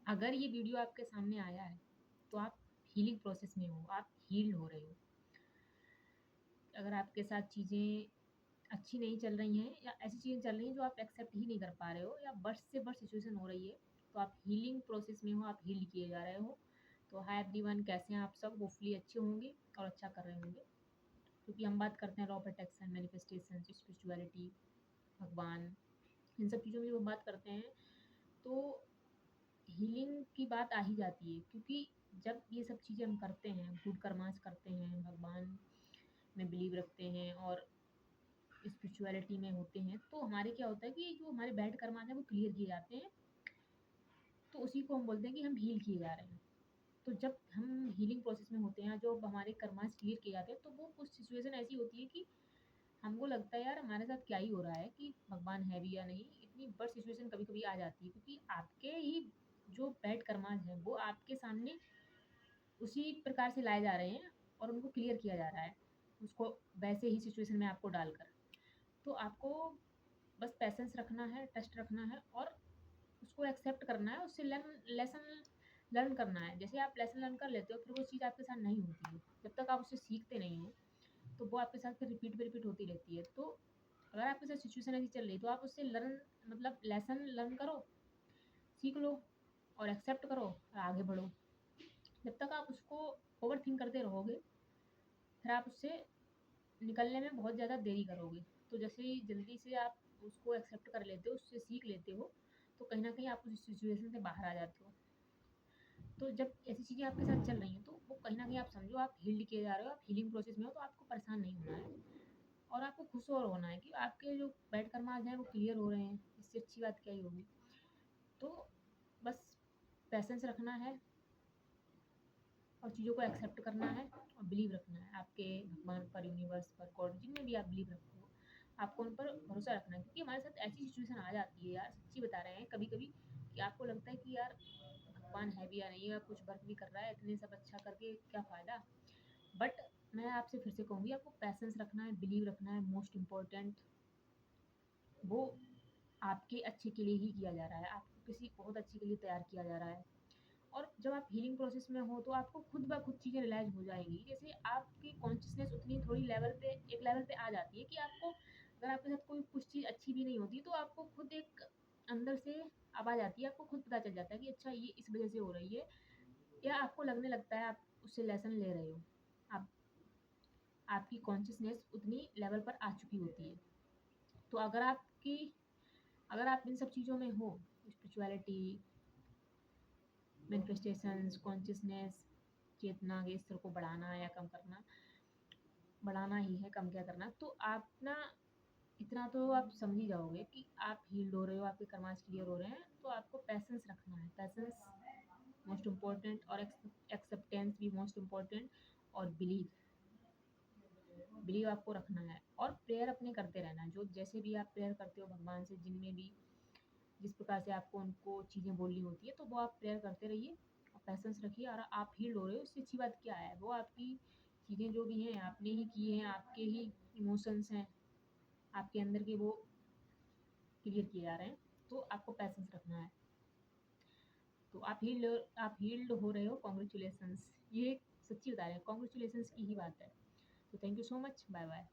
अगर ये वीडियो आपके सामने आया है, तो आप हीलिंग प्रोसेस में हो, आप हील्ड हो रहे हो। अगर आपके साथ चीज़ें अच्छी नहीं चल रही हैं या ऐसी चीज़ें चल रही हैं जो आप एक्सेप्ट ही नहीं कर पा रहे हो या वर्स्ट से वर्स्ट सिचुएशन हो रही है, तो आप हीलिंग प्रोसेस में हो, आप हील किए जा रहे हो। तो हाय एवरीवन, कैसे हैं आप सब? होपफुली अच्छे होंगे और अच्छा कर रहे होंगे। क्योंकि हम बात करते हैं law of attraction, manifestation, spirituality, भगवान, इन सब चीज़ों में जब हम बात करते हैं, तो हीलिंग की बात आ ही जाती है। क्योंकि जब ये सब चीज़ें हम करते हैं, गुड कर्मास करते हैं, भगवान में बिलीव रखते हैं और स्पिरिचुअलिटी में होते हैं, तो हमारे क्या होता है कि जो हमारे बैड कर्मास हैं वो क्लियर किए जाते हैं। तो उसी को हम बोलते हैं कि हम हील किए जा रहे हैं। तो जब हम हीलिंग प्रोसेस में होते हैं, जो हमारे कर्मास क्लियर किए जाते हैं, तो वो कुछ सिचुएशन ऐसी होती है कि हमको लगता है यार हमारे साथ क्या ही हो रहा है, कि भगवान है भी या नहीं। इतनी बड़ी सिचुएशन कभी-कभी आ जाती है क्योंकि आपके ही जो बैड कर्मास हैं वो आपके सामने उसी प्रकार से लाए जा रहे हैं और उनको क्लियर किया जा रहा है, उसको वैसे ही सिचुएशन में आपको डालकर। तो आपको बस पेशेंस रखना है, ट्रस्ट रखना है और उसको एक्सेप्ट करना है, उससे लेसन लर्न करना है। जैसे आप लेसन लर्न कर लेते हो, फिर वो चीज़ आपके साथ नहीं होती है। जब तक आप उससे सीखते नहीं हो, तो वो आपके साथ फिर रिपीट पे रिपीट होती रहती है। तो अगर आपके साथ सिचुएशन ऐसी चल रही है, तो आप उससे लर्न मतलब लेसन लर्न करो, सीख लो और एक्सेप्ट करो और आगे बढ़ो। जब तक आप उसको ओवरथिंक करते रहोगे, फिर आप उससे निकलने में बहुत ज़्यादा देरी करोगे। तो जैसे ही जल्दी से आप उसको एक्सेप्ट कर लेते हो, उससे सीख लेते हो, तो कहीं न कहीं आप उस सिचुएशन से बाहर आ जाते हो। तो जब ऐसी चीज़ें आपके साथ चल रही हैं, तो वो कहीं न कहीं आप समझो आप हील्ड किए जा रहे हो, आप हीलिंग प्रोसेस में हो, तो आपको परेशान नहीं होना है और आपको खुश और होना है कि आपके जो बैड कर्मास हैं, वो क्लियर हो रहे हैं। इससे अच्छी बात क्या ही होगी। तो बस पेशेंस रखना है और चीज़ों को एक्सेप्ट करना है और बिलीव रखना है आपके भगवान पर, यूनिवर्स पर, गॉड, जिनमें भी आप बिलीव रखते हो। आपको उन पर भरोसा रखना है क्योंकि हमारे साथ ऐसी सिचुएशन आ जाती है यार, सच्ची बता रहे हैं कभी-कभी, कि आपको लगता है कि यार भगवान है भी या नहीं, या कुछ वर्क भी कर रहा है, इतने सब अच्छा करके क्या फ़ायदा। बट मैं आपसे फिर से कहूँगी, आपको पेशेंस रखना है, बिलीव रखना है, मोस्ट इम्पोर्टेंट। वो आपके अच्छे के लिए ही किया जा रहा है, आपको किसी बहुत अच्छे के लिए तैयार किया जा रहा है। और जब आप हीलिंग प्रोसेस में हो, तो आपको खुद ब खुद चीज़ें रियलाइज़ हो जाएँगी। जैसे आपकी कॉन्शसनेस उतनी थोड़ी लेवल पे एक लेवल पे आ जाती है कि आपको, अगर आपके साथ कोई कुछ चीज़ अच्छी भी नहीं होती, तो आपको खुद एक अंदर से आवाज़ आती है, आपको खुद पता चल जाता है कि अच्छा ये इस वज़ह से हो रही है, या आपको लगने लगता है आप उससे लेसन ले रहे हो। आप आपकी कॉन्शसनेस उतनी लेवल पर आ चुकी होती है। तो अगर आप इन सब चीज़ों में हो, स्पिरिचुअलिटी, मैनिफेस्टेशंस, कॉन्शसनेस, चेतना के स्तर को बढ़ाना या कम करना, बढ़ाना ही है, कम क्या करना। तो आप ना इतना तो आप समझ ही जाओगे कि आप हील्ड हो रहे हो, आपके कर्मास क्लियर हो रहे हैं। तो आपको पेशेंस रखना है, पेशेंस मोस्ट इम्पोर्टेंट, और एक्सेप्टेंस भी मोस्ट इम्पोर्टेंट, और बिलीव बिलीव आपको रखना है और प्रेयर अपने करते रहना है। जो जैसे भी आप प्रेयर करते हो भगवान से, जिनमें भी जिस प्रकार से आपको उनको चीज़ें बोलनी होती है, तो वो आप प्रेयर करते रहिए और पेशेंस रखिए और आप हील्ड हो रहे हो, इससे अच्छी बात क्या है। वो आपकी चीज़ें जो भी हैं आपने ही की हैं, आपके ही इमोशंस हैं, आपके अंदर के, वो क्लियर किए जा रहे हैं। तो आपको पेशेंस रखना है। तो आप हील्ड हो रहे हो, कांग्रेचुलेशंस। ये सच्ची बता रहे हैं, कांग्रेचुलेशंस की ही बात है। तो thank you so much, bye bye.